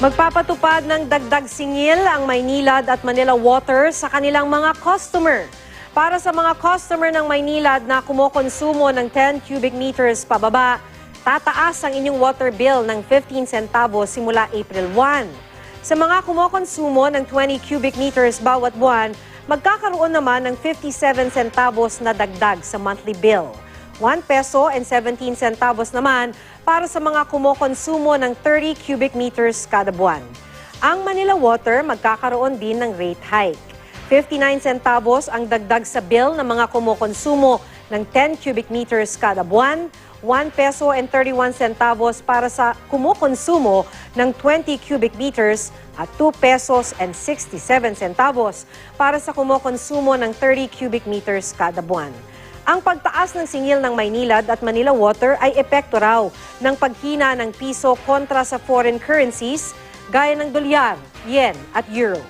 Magpapatupad ng dagdag singil ang Maynilad at Manila Water sa kanilang mga customer. Para sa mga customer ng Maynilad na kumokonsumo ng 10 cubic meters pababa, tataas ang inyong water bill ng 15 centavos simula April 1. Sa mga kumokonsumo ng 20 cubic meters bawat buwan, magkakaroon naman ng 57 centavos na dagdag sa monthly bill. 1 peso and 17 centavos naman para sa mga kumokonsumo ng 30 cubic meters kada buwan. Ang Manila Water magkakaroon din ng rate hike. 59 centavos ang dagdag sa bill ng mga kumokonsumo ng 10 cubic meters kada buwan, 1 peso and 31 centavos para sa kumukonsumo ng 20 cubic meters at 2 pesos and 67 centavos para sa kumukonsumo ng 30 cubic meters kada buwan. Ang pagtaas ng singil ng Maynilad at Manila Water ay epekto raw ng paghina ng piso kontra sa foreign currencies gaya ng dolyar, yen at euro.